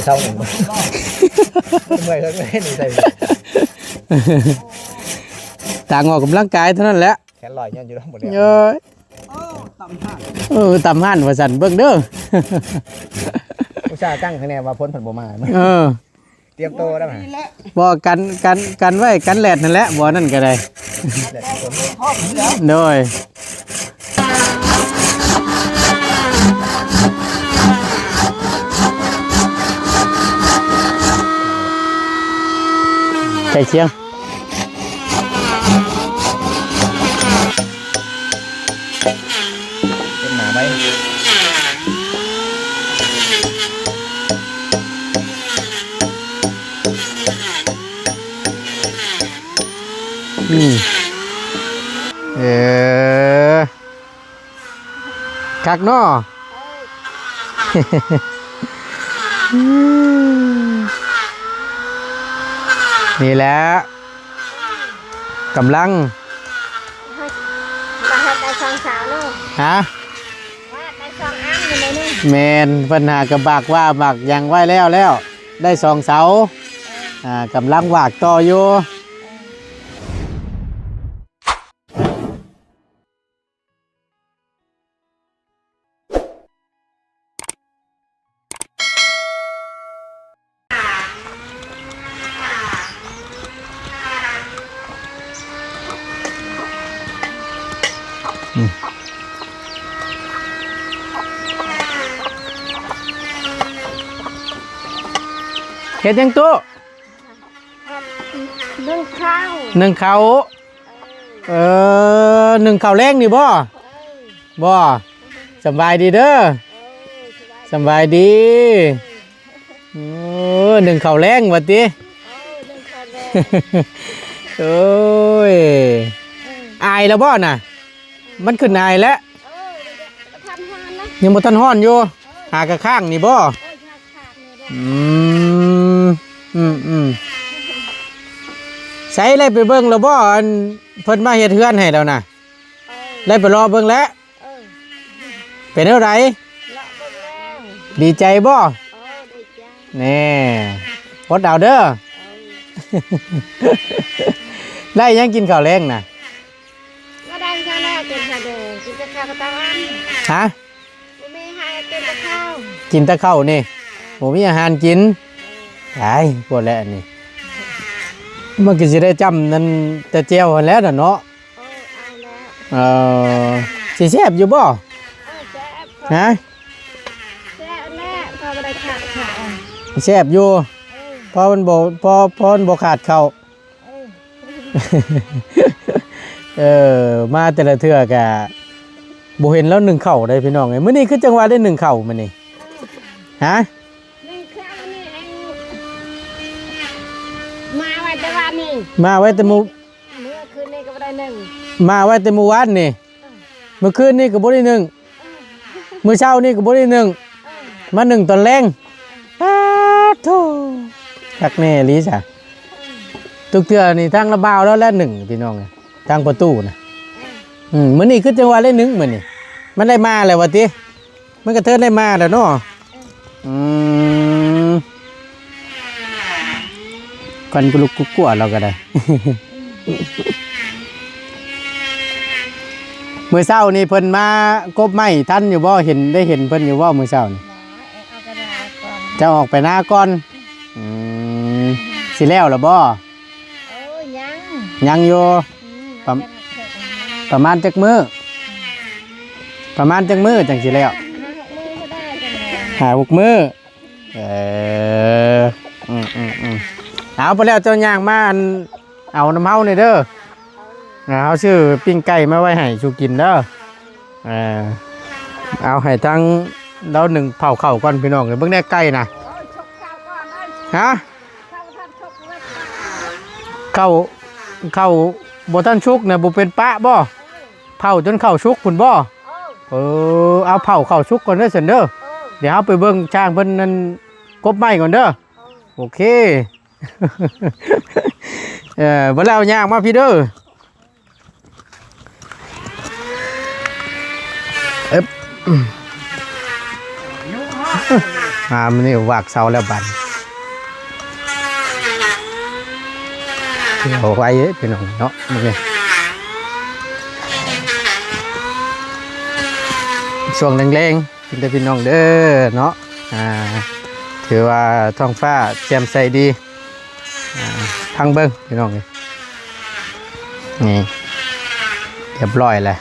เศร้าหนึ่งเมื่อยก็ไม่ให้หนีใส่ต่างออกกำลังกายเท่านั้นแหละแขนลอยย้อนอยู่ทั้งหมดเลยต่ำหั่นว่าสั่นเบิ่งเด้อผู้ชายตั้งคะแนนว่าพ้นผันบ่มาเตรียมโตได้ไหมบ่กันไว้กันแหลดนั่นแหละบ่นั่นก็ได้โดยใช่เชียงเป็นหนาไหมคักเนาะนี่แหละกำลังมาให้ได้ช่องสาวลูกฮะว่าได้ช่องอ้างอยู่เลยนี่แมนปัญหากระบากว่าบักยังไว้แล้วได้2 เสากำลังวากต่ออยู่เฮ็ดยังตู้นึ่งข้าว 1 ข้าว1 ข้าวแรงนี่บ่สบายดีเด้อสบายดี1 ข้าวแรงว่าติโอ้ยอายแล้วบ่น่ะมันขึ้นอายแล้วยังบ่ทันฮ้อนอยู่หากระข้างนี่บ่ใส่เลยไปเบิ่งแล้วบ่อันเพิ่นมาเฮ็ดเฮือนให้แล้วน่ะได้ไปรอเบิ่งแล้วเป็นเท่าไหร่ดีใจบ่แน่อดเอาเด้อได้ยังกินข้าวแรงน่ะก็ได้แค่นั้นกินข้าวเด้อกินแต่ข้าวก็ต้องอันฮะไม่ให้กินแต่ข้าวกินแต่ข้าวนี่บ่มีอาหารกินไอ้พวกแล้วอันนี้มันก็สิได้จำนั่นแต่เจียวหั่นแล้วน่ะเนาะสิแซ่บอยู่บ่ฮะแซ่บแน่พอบ่ได้ขาดข้าวแซ่บอยู่พอมันบ่ขาดข้าวมาแต่ละเทื่อก็บ่เห็นแล้ว1ข้าวได้พี่น้องเอ้ยมื้อนี้คือจังหวะได้1ข้าวมื้อนี้ฮะมาไว้แต่วันนี้มาไว้แต่เมื่อคืนนี้ก็บ่ได้1มาไว้แต่เมื่อวานนี่เมื่อคืนนี่ก็บ่ได้1มื้อเช้านี่ก็บ่ได้1มา1ตอนแลงอ้าโธ่คักแน่ลีจ้ะทุกเทื่อนี่ทางระบาวแล้วละ1พี่น้องทางประตูน่ะมื้อนี้คือจังหวะได้1มื้อนี้มันได้มาแล้วว่าติมันก็เทินได้มาแล้วเนาะกันกลุกกุ๊กกัวเราก็ได้มื้อเช้านี่เพิ่นมากบไม้ทันอยู่บ่ได้เห็นเพิ่นอยู่บ่มื้อเช้านี่จะออกไปหน้าก่อนสิแล้วล่ะบ่ยังอยู่ประมาณจักมื้อจังสิแล้ว6 มื้อเอาไปแล้วเจ้าย่างมาเอาน้ำเฮานี่เด้อเอาชื่อปิ้งไก่มาไว้ให้ชูกินเด้อเอาให้ทั้งเรา1เผาข้าวก่อนพี่น้องเบิ่งได้ไก่น่ะฮะข้าวบ่ทันชุกน่ะบ่เป็นปะบ่เผาจนข้าวชุกพุ่นบ่เอาเผาข้าวชุกก่อนเด้อซั่นเด้อเดี๋ยวเฮาไปเบิ่งช่างเพิ่นนั่นกบไม้ก่อนเด้อโอเคบ่แล้วย่างมาพี่เด้อ มันนี่วากเสาแล้วบัดเอาไว้พี่น้องเนาะมื้อนี้ช่วงแรงๆกินได้พี่น้องเด้อเนาะถือว่าท้องฟ้าแจ่มใสดีพังเบิ่งพี่น้องนี่เรียบร้อยแล้ว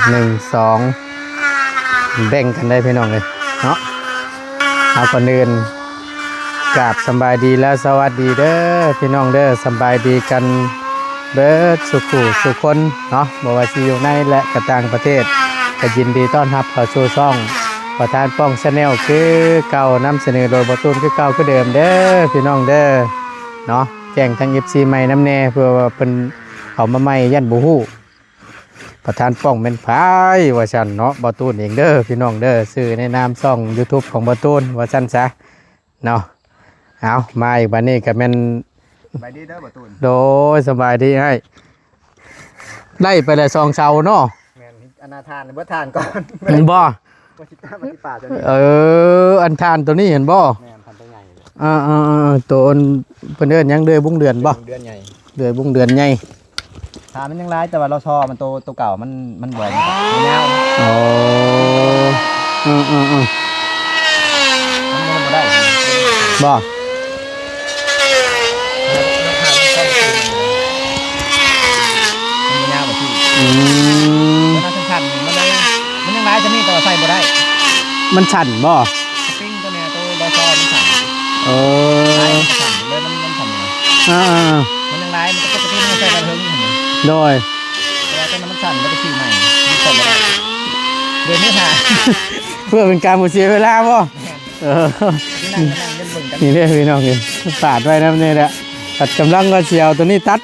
1 2แบ่งกันได้พี่น้องเลยเนาะเอาคนอื่นกราบสบายดีแล้วสวัสดีเด้อพี่น้องเด้อสบายดีกันเบิดสุขุสุขคนเนาะบ่ว่าสิอยู่ในและกระต่างประเทศก็ยินดีต้อนรับเข้าสู่ช่องประธานป้องชาแนลคือเก่านำเสนอโดยบ่ตูนคือเก่าคือเดิมเด้อพี่น้องเด้อเนาะแจ้งทาง FC ใหม่นำแน่เพื่อว่าเพิ่นเข้ามาใหม่ยันบ่ฮู้ประธานป้องเป็นพายว่าซั่นเนาะบ่ตูนเองเด้อพี่น้องเด้อชื่อในนามช่อง YouTube ของบ่ตูนว่าซั่นซะเนาะเอามาอีกบัดนี้ก็แม่นสบายดีเด้อบ่ตูนโดยสบายดีให้ไล่ไปเลย2เสาเนาะแม่นอนาทานเบิดทานก่อน เห็นบ่บ่สิตามมาที่ป่าตัวนี้อันทานตัวนี้เห็นบ่แม่นทานตัวใหญ่ตัวเพิ่นเอิ้นหยังเดือยบุ้งเดือนบ่เดือนใหญ่เดือยบุ้งเดือนใหญ่ทานมันยังร้ายแต่ว่าเราชอมันตัวเก่ามันบ่อยมันยาวโอ้มันบ่ได้บ่มันยังร้ายจะมีแต่ว่าใส่บ่ได้มันสั่นบ่ปิ้งตัวเนี้ยตัวรอซอมันสั่นสั่นเลยมันสั่นมันยังร้ายมันก็ปกติมันใส่กระเทิงเห็นไหมโดยแต่มันสั่นมันจะซื้อใหม่มันใส่บ่ได้เดือนนี้ค่ะเพื่อเป็นการบ่เสียเวลาบ่นี่เด้อพี่น้องนี่ปาดไว้นำนี่แหละตัดกำลังก็สิเอาตัวนี้ตัด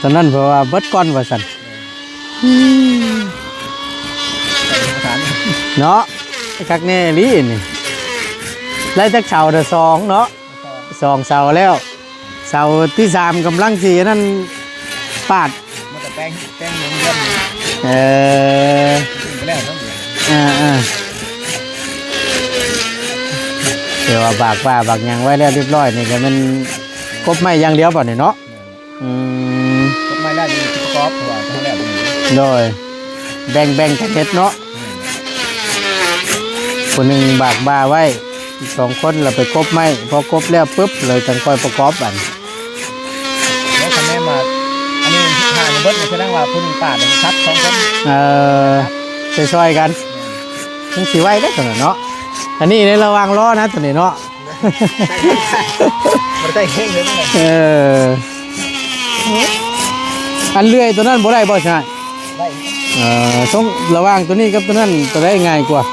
ตอนนั้นเพราะว่าเบิดก่อนว่าซั่นเนาะคักแน่ลีนี่ไล่จักเสาเด้อ2เนาะ2เสาแล้วเสาที่3กำลังสินั่นปาดมันจะแป้งเย็นไปแล้วเนาะเดี๋ยวบากว่าบากยังไว้แล้วเรียบร้อยนี่ก็มันกบไม้อย่างเดียวบ่นี่เนาะกบไม้แล้วดีประกอบตัวทั้งแล้วโดยแบ่งกันเฮ็ดเนาะคนหนึ่งบากบ่าไว้2คนเราไปกบไม้พอกบแล้วปุ๊บเลยจังค่อยประกอบอันแล้วคันแม่มาอันนี้ทางเบิดมันแสดงว่าผู้นึงปาดซับ2คนช่วยกันถึงสิไว้ได้ตัวเนาะอันนี้ในระวังล้อนะตัวนี้เนาะมันได้แห้งเลยอันเลื่อยตัวนั้นบ่ได้บ่ใช่ได้ต้องระวังตัวนี้กับตัวนั้นตัวได้ง่ายกว่า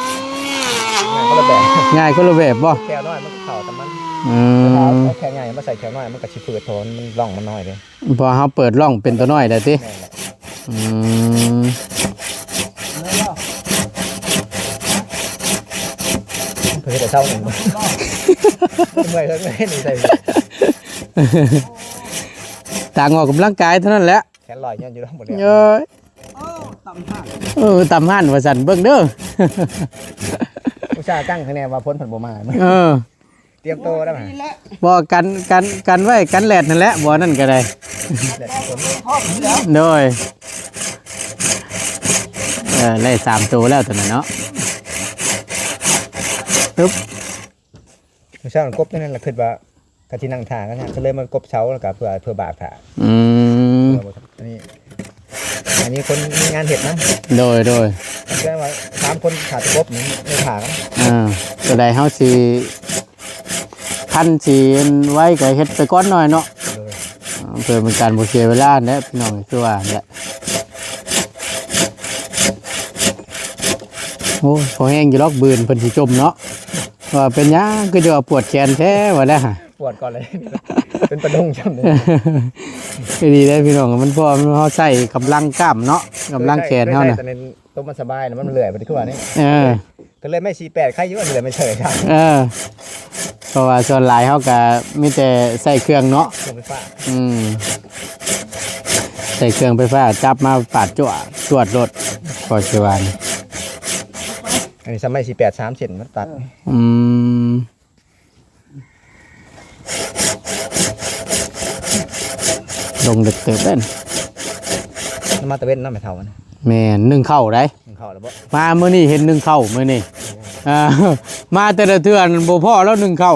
ง่ายคนละแบบบ่แขวน้อยมันเข่าแต่มันแขวใหญ่มาใส่แขวน้อยมันก็สิฝืดโทนมันร่องมันน้อยเลยพอเขาเปิดร่องเป็นตัวน้อยได้สิเพื่อจะเศร้าหนึ่งเมื่อยเลยหนึ่งใส่ต่างออกกำลังกายเท่านั้นแหละแขนลอยอยู่ทั้งหมดเลยต่ำหั่นว่าสั่นเบิ่งเด้อผู้ชายตั้งคะแนนว่าพ้นผันบ่มาเตรียมโตได้ไหมบ่กันไว้กันแหลดนั่นแหละบ่นั่นก็ได้โดยไล่3ตัวแล้วตัวนั้นเนาะปึ๊บผู้ชายมันกบนั่นแหละคือว่ากะที่นั่งทางกันเนี่ยก็เลยมันกบเช้าแล้วก็เพื่อบากขาอันนี้คนมีงานเห็ดนะโดยแค่ว่า3คนขาดกบนี่ไม่ขาดตัวใดเฮาสิคันสิไว้ก็เฮ็ดไปก่อนหน่อยเนาะเพื่อเป็นการบ่เสียเวลาแหละพี่น้องคือว่าแหละโอ้พอแห้งอยู่ลอกบืนเพิ่นสิจมเนาะว่าเป็นหยังคือจะว่าปวดแขนแท้ว่าแล้วปวดก่อนเลยเป็นประดงจังเลยดีได้พี่น้องมันพอมันเฮาใช้กำลังกล้ามเนาะกำลังแขนเฮาน่ะแต่ตัวมันสบายนะมันเลื่อยไปคือว่านี่ก็เลยไม่48ใครอยู่ว่าเหลือไม่เฉยครับเพราะว่าส่วนหลายเฮาก็มีแต่ใส่เครื่องเนาะใส่เครื่องไฟฟ้าจับมาปาดจวดรถ ก็สิว่านี่ อันนี้สมัย48 3เซนมันตัด อืมลงดึกเติบเล่น น้ำมาตะเวนน้ำไม่เท่านะ แม่นนึ่งเข้าได้ มันเข้าแล้วบ่ มาเมื่อนี้เห็นนึ่งเข้าเมื่อนี้มาแต่ละเทือนบ่พ่อแล้วนึ่งเข้า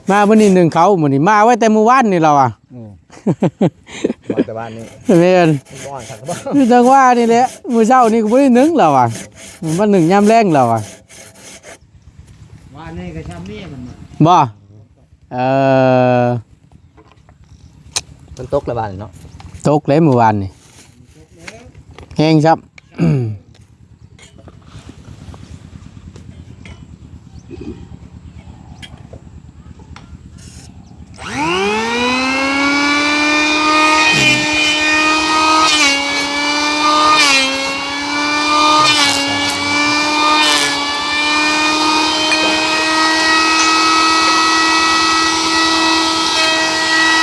มาเมื่อนี้นึ่งเข้ามื่อนี้มาไว้แต่เมื่อวานนี่เราอ่ะ มาแต่บ้านนี่ แม่น บ่อ่อนสักบ่ คือจังว่านี่แหละมื้อเช้านี่ก็บ่ได้นึ่งเราอ่ะมันนึ่งยามแรงเราอ่ะ ว่านี่ก็ช้ำนี่มัน บ่อ มันตกแล้วบ้านเนาะ ตกเลยเมื่อวานนี่แห้งครับ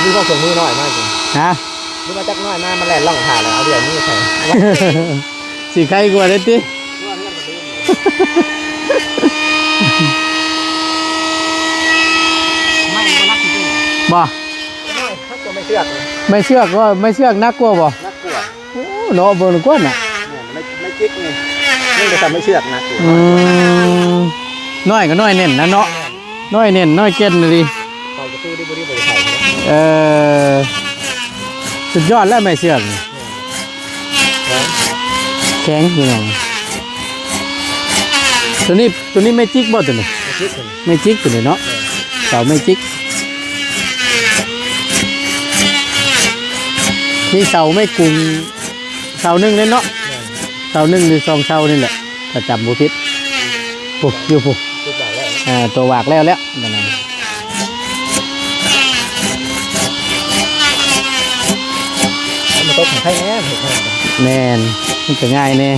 นี่ก็ส่งมือน้อยมากจริง ฮะ นี่มาจักน้อยมามันแล่นล่องขาแล้วเอาเดี๋ยวนี้ใส่ สิใครกว่าเด้ติ ไม่ก็รักจริง บ่ น้อยถ้าจะไม่เชือกเลย ไม่เชือกก็ไม่เชือกนักกว่าบ่ นักกลัว โอ้เนาะเบิ่งกว่าน่ะ เนี่ยไม่จิ๊กนี่นี่ก็ทำไม่เชือกนะ น้อยก็น้อยเน่นนะเนาะน้อยเน่นน้อยเก็ดน่ะดิ เขาจะตู้ที่บริบริไทย สุดยอดแล้วไม่เชือกนี่แข็งพี่น้องตัวนี้ไม่จิกบ่ตัวนี้ ไม่จิ๊กเลย ไม่จิกตัวนี้เนาะเสาไม่จิกนี่เสาไม่กุงเสาหนึงเลยเนาะเสาหนึงหรือ2เสานี่แหละถ้าจำบ่ผิดปุ๊บอยู่ปุ๊บ ตุ๊กใหญ่แล้ว ตัววากแล้วนั่นน่ะ มันตกของใครแน่เห็นไหม แน่นมันจะง่ายแน่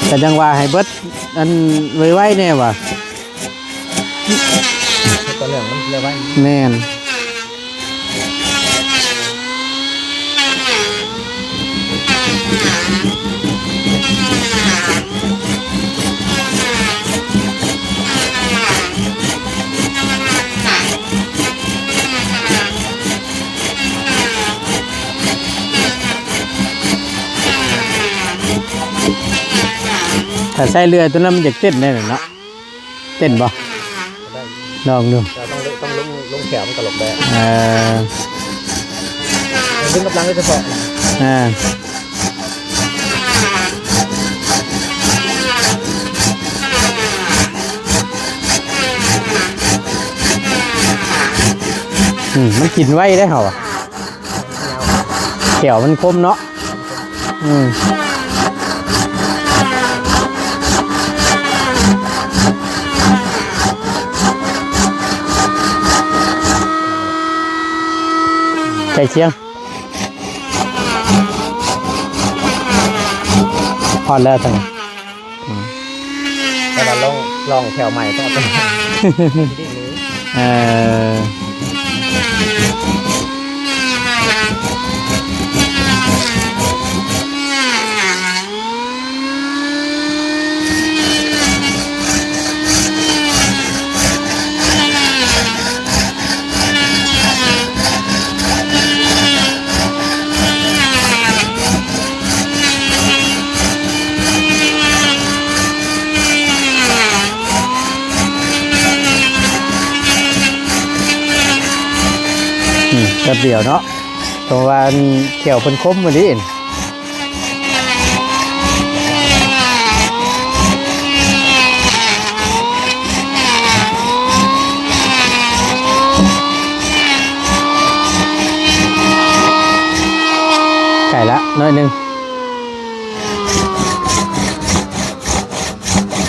แต่จังว่าให้เบิดอันไว้แน่ว่ะ ตอนเรื่องมันเรียกว่า แน่นถ้าใส่เรือตัวนั้นมันจะเต้นได้เนาะเต้นบ่ ได้ ลองดู เราต้องลงแขวมันตลกแบบ เออ ดึงกำลังโดยเฉพาะ มันกินไว้ได้เหรอแขวมันคมเนาะใกล้เคียงพอแล้วทั้ง แต่เราลองแถวใหม่ต้องเอาไป แป๊บเดียวเนาะตรงว่าเขียวเป็นคมมาดิไก่ละน้อยหนึง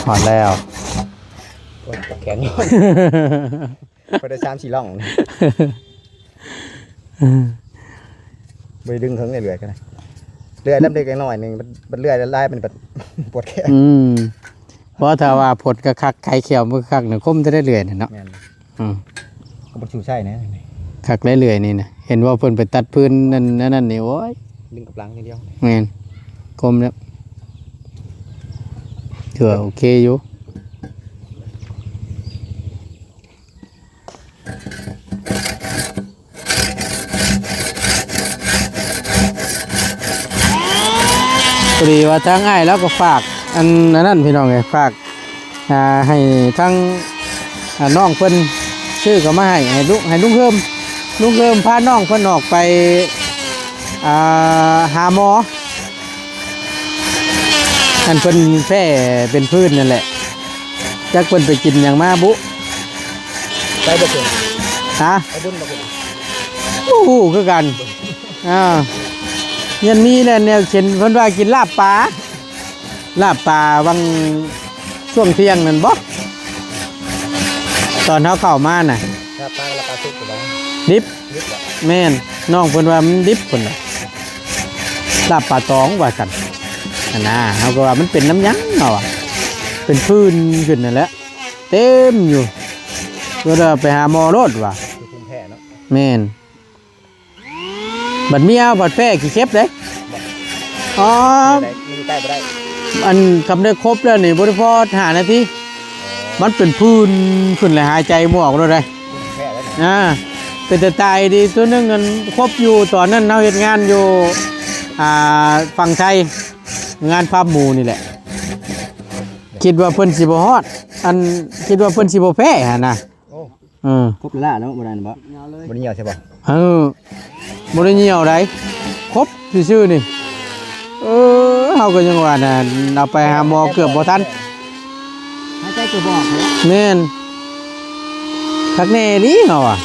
หอดแล้ว แขนย้อนพอได้3-4ล่องไปดึงถึงเรื่อยๆกันนะเรื่อยน้ำเด็กหน่อยหนึ่งมันเรื่อยไล่มันแบบปวดแขน เพราะถ้าว่าผดกระคักไข่เขียวมันคักหนึ่งคมจะได้เรื่อยเนาะก็บรรจุใช่นะ คักเรื่อยๆนี่นะเห็นว่าเพิ่นไปตัดพื้นนั่นนี่โอ้ย ดึงกับหลังทีเดียว แม่นกลมแล้วถือว่าโอเคอยู่พอดีว่าทางง่ายแล้วก็ฝากอันนั้นพี่น้องไงฝากให้ทั้งน้องเพิ่นชื่อก็มาให้ลุงเพิ่มพาน้องเพิ่นออกไปหาหมออันเพิ่นแพ้เป็นพื้นนั่นแหละจักเพิ่นไปกินอย่างมาบุ ได้บ่เป็น ฮะ ไอ้บุญบ่เป็น โอ้โหคือกันยันนี้แหละแนวเช่นเพิ่นว่ากินลาบปลาวังช่วงเที่ยงนั่นบ่ตอนเขาเข้ามาน่ะ ครับปลาราคาสุกอยู่แล้ว ดิบ นิดละ แม่นน้องเพิ่นว่ามันดิบเพิ่นน่ะลาบปลาตองว่ากันอันน่ะเฮาก็ว่ามันเป็นน้ำยั้งเนาะเป็นพื้นขึ้นนั่นแหละเต็มอยู่ก็เด้ไปหาหมอรถว่ะ คือภูมิแพ้เนาะ แม่นบัดเมียบัดแพ้ขี้เข็บเด้อ๋อ ได้มีใต้บ่ได้ อันคำได้ครบแล้วนี่บ่ได้พอ5 นาทีมันเป็นพื้นขึ้นเลยหายใจบ่ออกเลย ภูมิแพ้แล้วเนี่ย เป็นแต่ตายดีตัวนึงเงินครบอยู่ตอนนั้นเราเฮ็ดงานอยู่ฝั่งไทยงานภาพหมู่นี่แหละคิดว่าเพิ่นสิบ่ฮอดอันคิดว่าเพิ่นสิบ่แพ้หั่นน่ะ โอ้ ครบแล้วแล้วบ่ได้บ่ บ่ได้เหี่ยวใช่ป่ะ บ่ได้เหี่ยวไดครบซื่อๆนี่เฮาก็ยังว่าน่ะเอาไปหาหมอเกือบบ่ทัน หายใจก็บอกเลย แม่นคักแน่ดีเฮาอ่ะ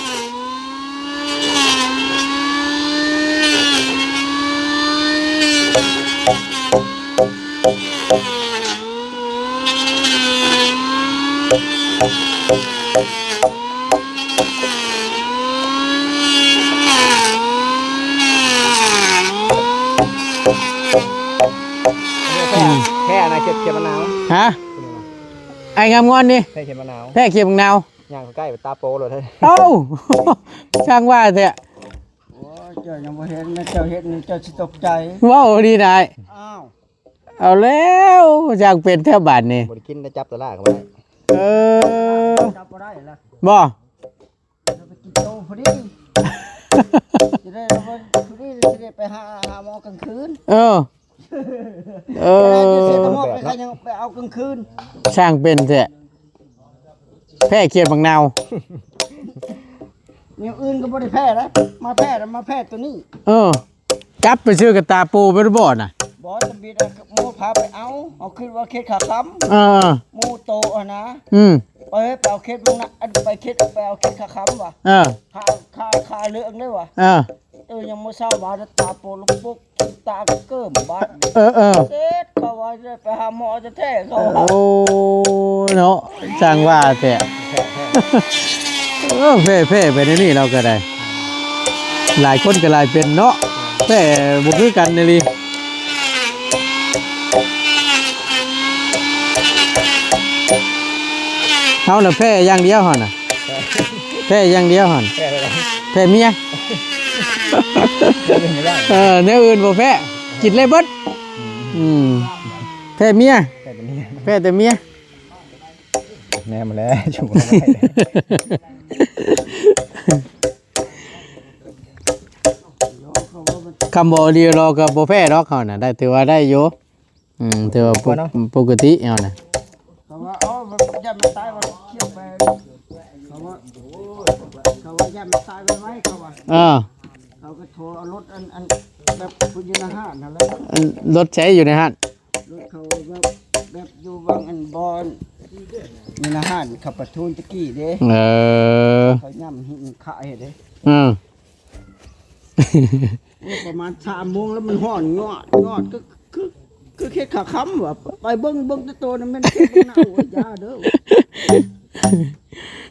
แค่นะเก็บมะนาว ฮะไอ้งามงอนนี่ แค่เก็บมะนาว แพ้เขียบบังนาว ย่างใกล้ตาโปเลย เอ้า ช่างว่าเถอะ โอ้ยเจ้ายังบ่เห็นนะเจ้าเห็นเจ้าสิตกใจ ว้าวดีนาย อ้าว เอาแล้วช่างเป็นแถวบ้านนี่ บ่ได้กินได้จับตัวล่าเข้าไป เออ จับบ่ได้ล่ะ บ่ จะไปกินโตพอดีจะได้พอดีจะได้ไปหาหมอกลางคืน เออ เอ จะเสีย อ หมอไปใครยังไปเอากลางคืน ช่างเป็นเถอะแพ้เขียบบังนาว อย่างอื่นก็บ่ได้แพ้แล้วมาแพ้แล้วมาแพ้ตัวนี้ เออ จับไปชื่อกระตาปูไปบ่น่ะ บ่จะบิดหมูพาไปเอาขึ้นว่าเขตขาค้ำ เออ หมูโตอ่ะนะ อืม ไปเอาเขตมึงนะอันไปเขตไปเอาเขตขาค้ำว่ะ เออ ขาเลืองได้ว่ะ เออ ยังไม่เศร้าบาดตาโปลุกปุ๊กตาเกิ่มบาด เออ เด็ดเขาว่าจะไปหาหมอจะแท้เขา โอ้เนาะช่างว่าเถอะเพ่ไปในนี่เราก็ได้ หลายคนก็หลายเป็นเนาะแพ่บุคือกันนี่ลีเขาน่ะแพ่อย่างเดียวหั่นน่ะแพ่อย่างเดียวหั่น แค่อะไร แพ่เมีย ไม่ได้ แนวอื่นบ่แพ้กินเลยเบิดแพ้เมีย แค่ตัวนี้ แพ้แต่เมีย แน่มาแล้วชุ่มเข้าไป คำบอกดีรอกับบ่แพ้ดอกเขาน่ะได้ถือว่าได้อยู่ถือว่าปกติเอาน่ะ เขาว่าอ๋ออย่ามาตายว่าเขี้ยวไปเขาว่าอย่ามาตายไปไหมเขาว่า เขาก็โทรเอารถอันแบบผู้ยินห้านั่นแหละ รถใช้อยู่ในห้าง รถเขาแบบอยู่บางอันบอนยินห้าขับประทุนตะกี้เด้เขาย่ำหินขายเด้ประมาณ3 โมงแล้วมันห่อนงอดก็คือเฮ็ดขาค้ำว่ะไปเบิ่งแต่ตัวนั้นมันเฮ็ดเน่ายาเด้อ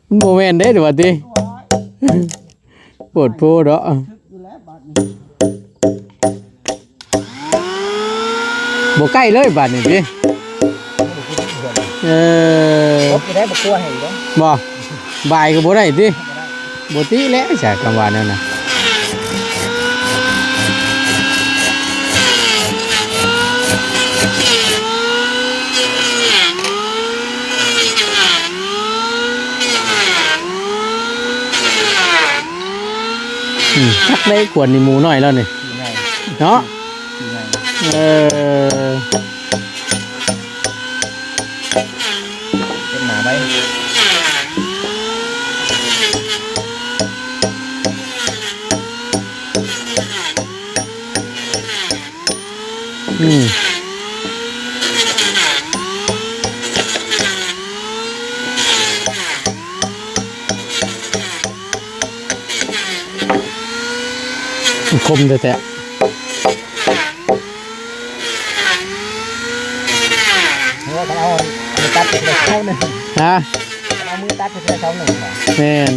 มันบ่แม่นเด้อว่าติปวดโพดเนาะ อยู่แล้วบาดนี้ บ่ใกล้เลยบัดนี้ติรถจะได้บกลัวให้เนาะ บ่บ่ายก็บ่ได้ติบ่ติแล้วจ้ะคำว่านั่นน่ะ ชักได้ขวดนี่หมูน้อยแล้วนี่ ขี่ไง เนาะ ขี่ไง เออ เป็นหนาไว้ คมแต่ เพราะว่าเขาเอามือตัดไปเลยเขาหนึ่ง ฮะ เอามือตัดไปเลยเขาหนึ่งเหรอ แม่น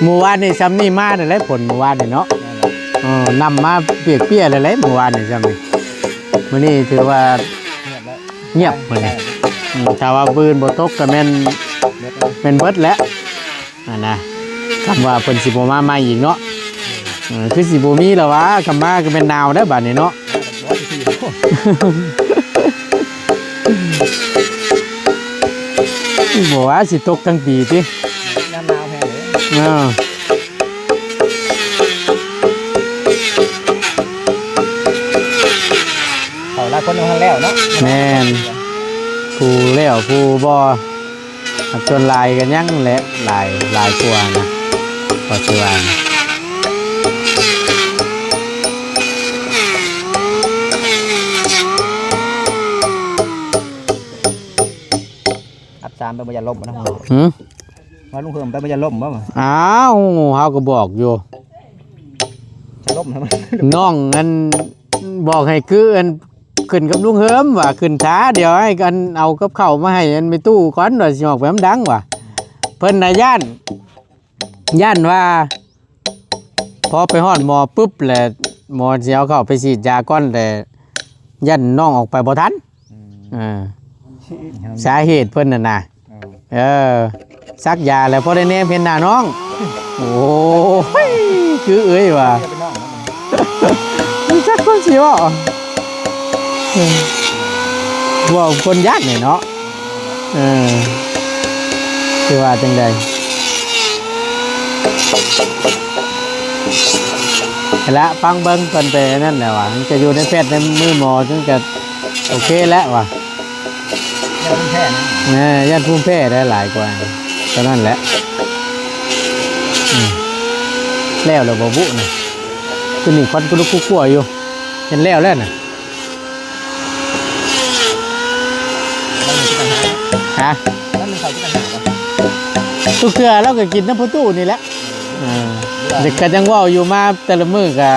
เมื่อวานนี่ซ้ำนี่มาได้ผลเมื่อวานนี่เนาะนำมาเปียกเปี้ยอะไรเมื่อวานนี่ซ้ำนี่มื้อนี้ถือว่า เงียบแล้ว เงียบมื้อนี้ถ้าว่าปืนบ่ตกก็แม่น เงียบแล้ว เป็นเบิดแล้วนะคำว่าเพิ่นสิบ่มาใหม่อีกเนาะคือสิบ่มีแล้ววะคำมาก็เป็นหนาวได้อบัดนี้เนาะ ร้อยสี่โอ้ บ่ว่าสิตกทั้งปีติ น้ำหนาวแพงเลย เออ เขาลาคนเอาแล้วเนาะ แม่นผู้แล้วผู้บ่ส่วนหลายกันยังแหละหลายกว่านะพอสิว่านะ อัดสามไปบรรยาลมนะ หึ มาลุงเพิ่มไปบรรยาลมบ้าง อ้าวเฮาก็บอกอยู่ จะลมทำไม น้องอันบอกให้คืออันขึ้นกับลุงเฮิมว่าขึ้นช้าเดี๋ยวให้กันเอากับข้าวมาให้อันไปตู้ก่อนว่าสิออกไปมันดังว่ะเพิ่นน่ะย่านว่าพอไปฮอดหมอปุ๊บแหละหมอสิเอาเข้าไปฉีดยาก่อนแต่ย่านน้องออกไปบ่ทันสาเหตุเพิ่นน่ะนะซักยาแล้วพอได้แนมเห็นหน้าน้องโอ้ยคือเอ้ยว่ะ เป็นน้องนะ มันจักคนสิว่าว่าคนยากเนี่ยเนาะคือว่าจังใดละฟังเบิ้งเพิ่นไปนั่นแหละว่ะมันจะอยู่ในแพทย์ในมือหมอจึงจะโอเคแล้วว่ะ เป็นแค่นะ ญาติภูมิแพ้ได้หลายกว่าเท่านั้นแหละแล้วเราบ่บุน่ะคือนี่ควันกุลุกกุ๊กอยู่เห็นแล้วน่ะฮะ แล้วมีเขาที่ต่างหาก ทุกเทื่อเราก็กินน้ำพุตู้นี่แหละเด็กก็ยังว่าอยู่มาแต่ละมื้อก็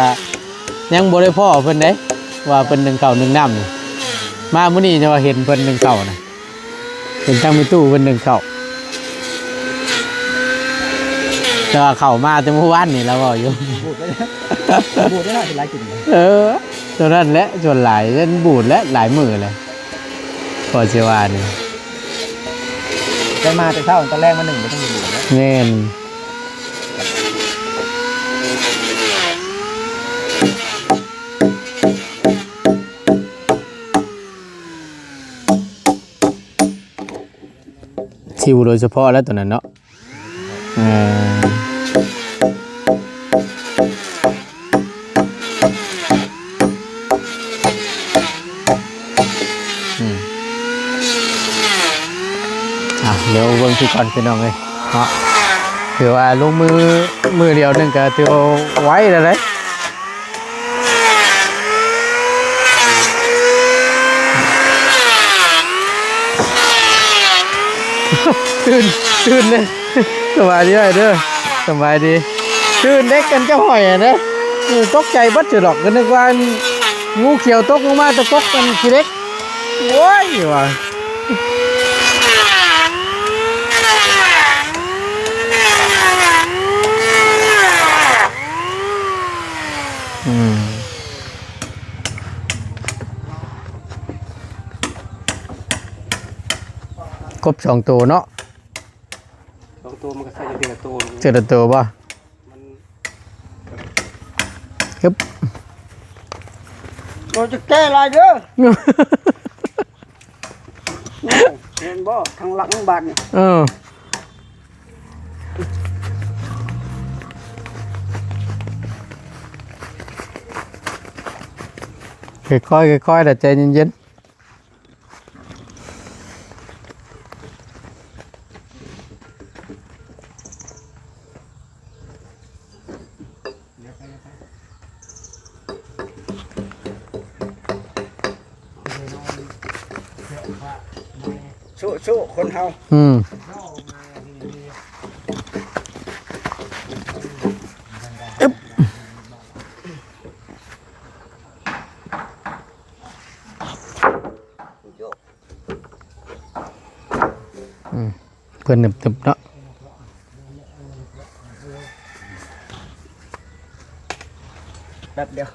ยังบ่ได้พ่อเพิ่นเด้ว่าเพิ่นนึ่งข้าวนึ่งน้ำนี่มามื้อนี้จะว่าเห็นเพิ่นนึ่งข้าวน่ะเห็นทางมีตู้เพิ่นนึ่งข้าวแต่ว่าเข้ามาแต่เมื่อวานนี่เราก็อยู่ บูดได้หน่อยเป็นไรกินเลย ตัวนั้นแหละส่วนหลายเล่นบูดและหลายมื้อเลยพอสิว่านี่ ได้มาแต่เช้าตอนแรกมาหนึ่งไม่ต้องอยู่แล้ว แม่นชิวโดยเฉพาะแล้วตัวนั้นเนาะเดี๋ยวเบิ่งที่ก่อนพี่น้องเลยเนาะถือว่าลงมือเดียวนึงก็ถือว่าไว้แล้วเลยตื่นเลยสบายดีเด้อสบายดีตื่นเด็กกันเจ้าหอยนะตกใจบัดจะดอกกันนึกว่างูเขียวตกลงมาตะกกกันทีเล็กโว้ยว่ะ ครบ2ตัวเนาะ 2ตัวมันก็ใส่อยู่เดียวตัว เจอตัวบ่ มัน ครับ เราจะแก้อะไรเด้อเห็นบ่ทางหลังบ้านนี่ ค่อยๆแต่ใจเย็นสู้คนเฮา เพื่อนตึบๆเนาะ แป๊บเดียว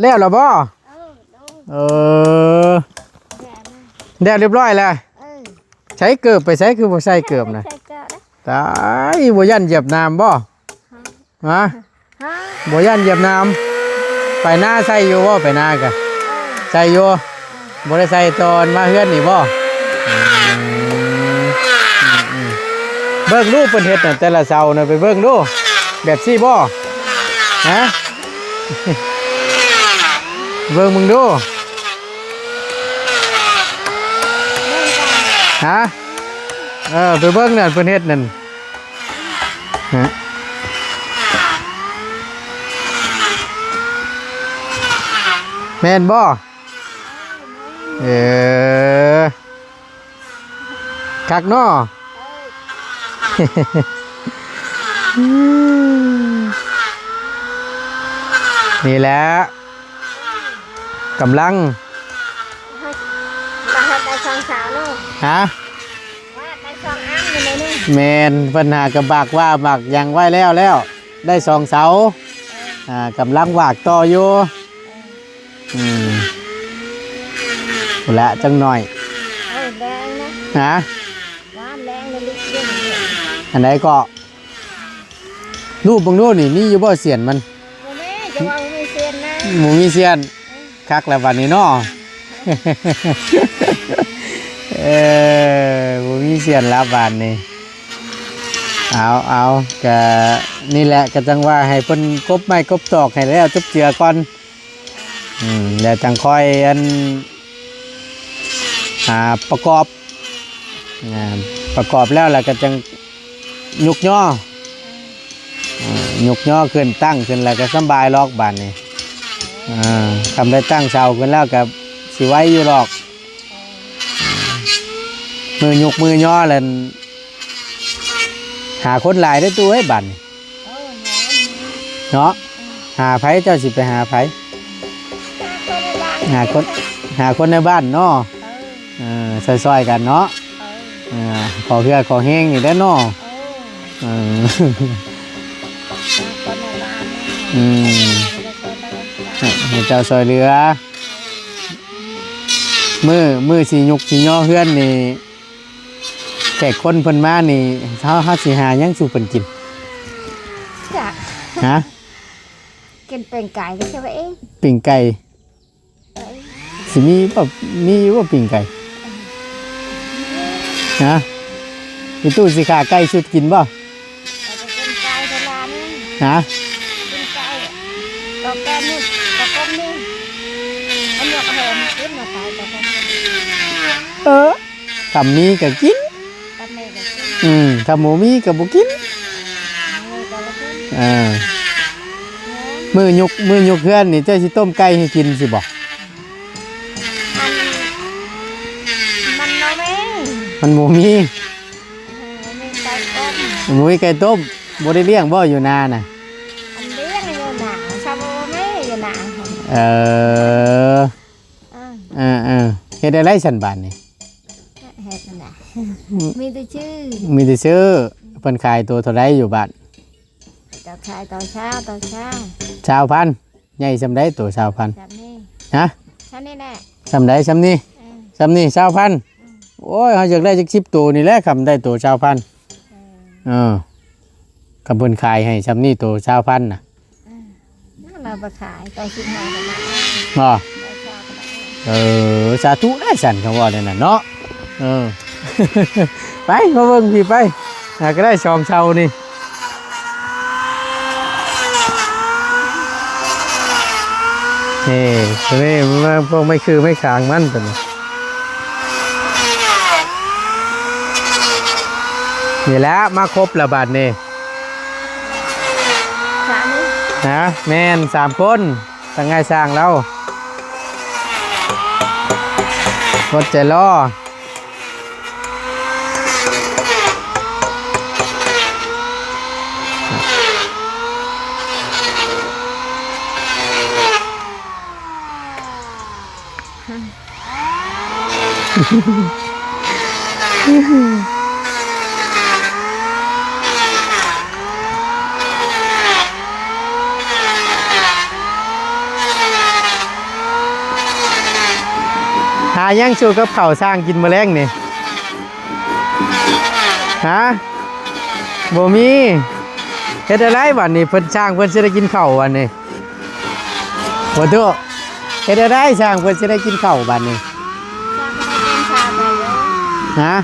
แล้วเหรอบ่เออแล้วเรียบร้อยแล้วใช้เกือบไปใช้คือบ่ใช้เกือบนะตายบ่ยันเหยียบน้ำบ่ฮะบ่ยันเหยียบน้ำไปหน้าใส่อยู่บ่ไปหน้ากะใส่อยู่บ่ได้ใส่ตอนมาเฮือนนี่บ่เบิ่งรูปเพิ่นเฮ็ดน่ะแต่ละเสาน่ะไปเบิ่งดูแบบซี่บ่ฮะ เบิ่งมึงดูฮะไปเบิ่งนั่นเพิ่นเฮ็ดนั่นฮะแม่นบ่คักเนาะ นี่แหละกำลังได้สองสาวลูก ฮะ ว่าได้สองอันอยู่ในนี้ แมนปัญหากระบากว่าบักยังไว้แล้วได้2 เสากำลังวากต่ออยู่ละจังหน่อย แดงนะ ฮะ ว่าแดงเลยลูกเยี่ยม อันไหนก็รูปบางโน่นนี่มีอยู่บ่เสียนมัน แม่จะว่าไม่เซียนนะ หมูมีเสียนคักแล้ววันนี้เนาะ หมูมีเสียนแล้ววันนี้เอากะนี่แหละก็จังว่าให้เพิ่นกบไม้กบตอกให้แล้วจุบเจือก่อนแล้วจังค่อยประกอบแล้วก็จังยุกย่อขึ้นตั้งขึ้นแล้วก็สบายลอกบานนี่ทำได้ตั้งเสาขึ้นแล้วกับสิไว้อยู่หรอกมือยุกมือย่อเลยหาคนหลายได้ตัวให้บันเนาะหาไผเจ้าสิไปหาไผหาคนในบ้านเนาะซอยๆกันเนาะขอเพื่อขอแห้งนี่ได้เนาะให้เจ้าซอยเรือมือสียุกสีย่อเฮือนนี่แขกคนเพิ่นมานี่เฮาสิหายังสู่เพิ่นกิน จ้ะ ฮะ กินเป็นไก่ก็ใช่ไหมเอง ปิ้งไก่สิมีบ่ปิ้งไก่ฮะมีตู้สิขาไก่ชุดกินบ่ เราจะกินไก่เวลานี้ ฮะ กินไก่ตอกแกนนี่ตอกก้มนี่อันนี้ก็เห็นกินมาไก่ตอกก้ม ถ้ามีก็กิน ตัดเมฆก็กิน ถ้าหมูมีก็บ่กิน มือก็ละกิน มือยุกเพื่อนนี่เจ้าสิต้มไก่ให้กินสิบ่ มันน้อยไหม มันหมูมี มีไก่ต้ม หมูมีไก่ต้มบ่ได้เลี้ยงบ่อยู่นาน่ะ อันเลี้ยงอยู่หนาชาวบ้านไม่อยู่หนา เฮ็ดได้ไรสันบานนี่ เห็ดนั่นแหละมีแต่ชื่อ มีแต่ซื้อ พิ่นขายตัวเท่าไรอยู่บ้าน จะขายต่อเช้า ชาวพันใหญ่ซำใดตัวชาวพัน แบบนี้ ฮะ ฉันนี่แหละ ซำใดซำนี้ซำนี้ชาวพันโอ้ยเฮาอยากได้จัก10ตัวนี่แหละคำได้ตัวชาวพันกับเพิ่นขายให้ซำนี้ตัวชาวพันน่ะ เราไปขายต่อ15กันนะ บ่ ต่อเช้ากันนะ สาธุได้สั่นคำว่าเนี่ยน่ะเนาะไปมาเบิ่งพี่ไปก็ได้ชองเชานี่นี่มันพวกไม่คือไม่ขางมันตัวนี้นี่แหละมาครบแล้วบาดนี่ ขานี้ นะแม่น3คนตั้งไงสร้างเรารถใจล้อหายังชูกับเข่าวสร้างกินแมลงนี่ฮะบ่มีเฮ็ดอะไรวันนี้เพิ่นสร้างเพิ่นสิได้กินข้าววันนี้บ่ตัวเฮ็ดอะไรสร้างเพิ่นสิได้กินข้าวบัดนี้ จ้าไม่ได้กินข้าวไปเลย ฮะ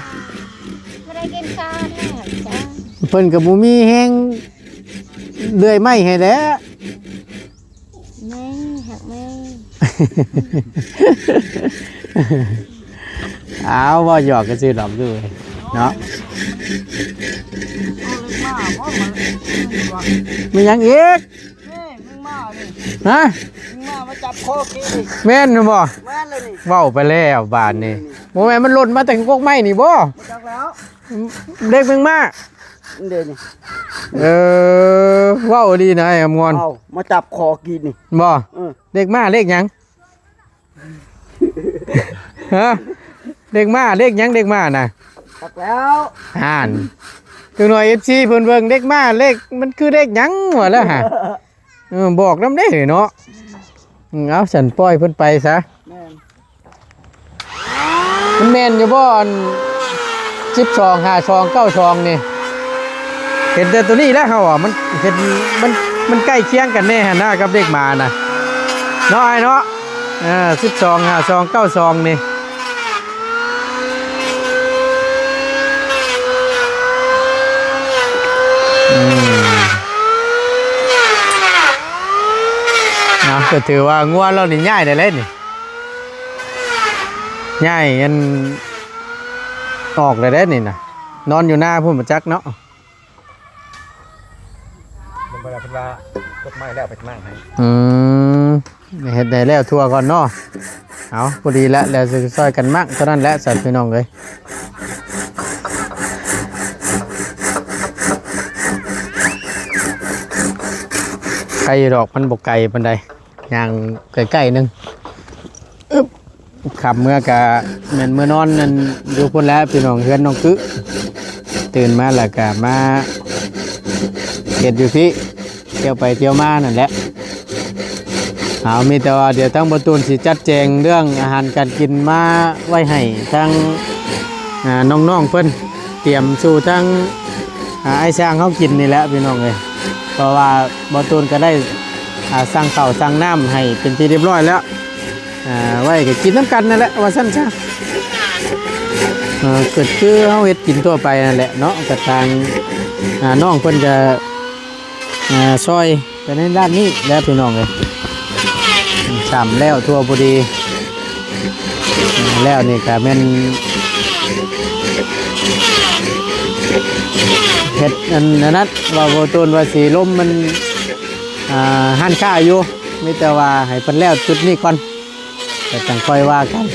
ไม่ได้กินข้าวเนี่ยจ้า เพิ่นก็บ่มีแฮงเลื่อยไม้ให้แล้ว ไม่หักไม่ เอาบ่หยอกก็ซื้อดอกด้วยเนาะมีหยังอีก นี่มึงมานี่ ฮะ มึงมาจับคอกี้นี่ แม่นบ่ แม่นเลยนี่ เว้าไปแล้วบาดนี้บ่แม่นมันหล่นมาแต่กกไม้นี่บ่ มาจับแล้ว เด็กมึงมา เดี๋ยวนี่ เว้าดีนะไอ้อำงอน เอามาจับคอกินนี่ บ่ เออ เด็กมาเลขหยังฮะเด็กมาเลขหยังเด็กมาน่ะ จับแล้ว ห่านคือหน่วย FC เพิ่นเบิ่งเด็กมาเลขมันคือเลขหยังวะแล้วฮะบอกนำได้เนาะเอาฉันปล่อยเพิ่นไปซะ แม่น มันแม่นอยู่บ่อัน12 52 92นี่เห็นแต่ตัวนี้แล้วเฮาอ่ะมันเห็นมันใกล้เคียงกันแน่หั่นนะกับเด็กหมาน่ะเนาะไอ้เนาะ12 52 92นี่ก็ถือว่างัวเรานี่ง่ายได้เลยนี่ง่ายอันออกเลยได้นี่นะนอนอยู่หน้าพุ่นมาจักเนาะ มันเวลาเป็นว่ากดไม้แล้วไปมั่งให้ เฮ็ดได้แล้วทั่วก่อนเนาะเอาพอดีแล้วจะซอยกันมั่งเท่านั้นแหละสัตว์พี่น้องเลยไก่ดอกมันบกไก่ปันใดย่างใกล้ๆนึงขับเมื่อกะเหมือนเมื่อนอนนั่นดูพุ่นแล้วพี่น้องเฮือนน้องกึตื่นมาแล้วกะมาเก็ดอยู่พี่เที่ยวไปเที่ยวมานั่นแหละเอามีแต่ว่าเดี๋ยวทั้งประตูนสิจัดแจงเรื่องอาหารการกินมาไว้ให้ทั้งน้องๆเพิ่นเตรียมสู่ทั้งไอ้ช่างเขากินนี่แหละพี่น้องเลยเพราะว่าประตูนก็ได้สั่งข้าวสั่งน้ำให้เป็นที่เรียบร้อยแล้วไว้ก็กินน้ำกันนั่นแหละว่าสั้นจ้าเกิดคือเขาเฮ็ดกินทั่วไปนั่นแหละเนาะกระทางน้องเพิ่นจะซอยไปในด้านนี้แล้วพี่น้องเลยฉ่ำแล้วทั่วพอดีแล้วนี่ก็แม่นเฮ็ดอันนั้นว่าโบตูนว่าสีลมมันหันค่าอยู่มีแต่ว่าให้เพิ่นแล้วจุดนี้ก่อนแต่จังค่อยว่ากัน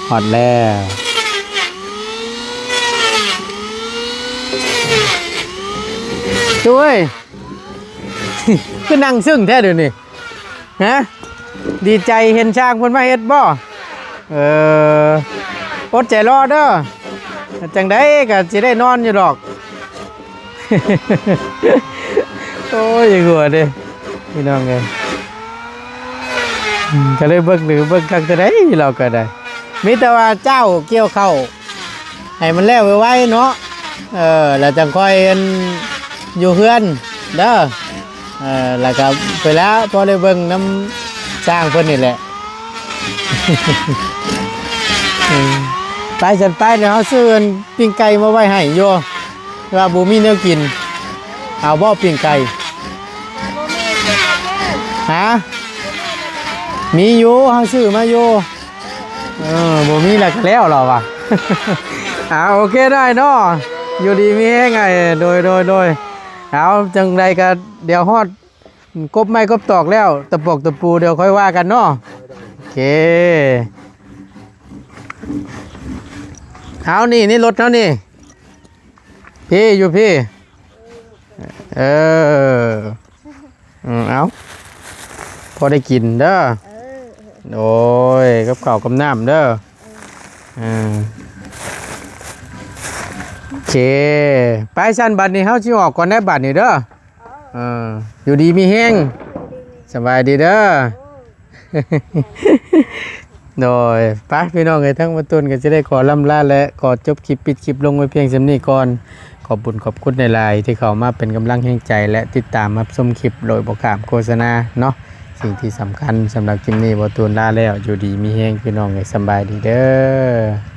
หอดแล้วช่วย คือนั่งซึ่งแท้เดี๋ยวนี้ฮะ ดีใจเห็นช้างเพิ่นมาเฮ็ดบ่อดใจรอเด้อจังได๋ก็สิได้นอนอยู่ดอก โอ้ยหัวเด้พี่น้องเอ้ยก็เลยเบิ่งคักจะได้เราก็ได้มีแต่ว่าเจ้าเกี่ยวเข้าให้มันแล้วไว้เนาะแล้วจังค่อยอยู่เฮือนเด้อแล้วก็ไปแล้วพอได้เบิ่งน้ำสร้างเพิ่นนี่แหละ ไปฉันไปเดี๋ยวเฮาซื้อปิ้งไก่มาไว้ให้โยว่าบ่มีแนวกินเอาบ่ปิ้งไก่ฮะมีอยู่เฮาซื้อมาอยู่บ่มีแล้วก็แล้วเหรอวะ โอเคได้เนาะอยู่ดีมีแฮงไงโดยเอาจังไดก็เดี๋ยวฮอดกบไม้กบตอกแล้วตะปอกตะปูเดี๋ยวค่อยว่ากันเนาะโอเคเอานี่รถเขานี่พี่อยู่พี่เอาพอได้กินเด้อโอ้ยกับข้าวกับน้ำเด้อโอเคไปสั้นบัดนี้เฮาสิออกก่อนได้บัดนี้เด้ออยู่ดีมีแฮงสบายดีเด้อ โดยป้าพี่น้องเอ้ยทั้งมาตุนก็จะได้ขอล่ำลาและขอจบคลิปปิดคลิปลงไว้เพียงสำนี้ก่อนขอบคุณในไลน์ที่เขามาเป็นกำลังแห่งใจและติดตามรับชมคลิปโดยบ่ขามโฆษณาเนาะสิ่งที่สำคัญสำหรับคลิปนี้บ่ตุนลาแล้วอยู่ดีมีแฮงพี่น้องเอ้ยสบายดีเด้อ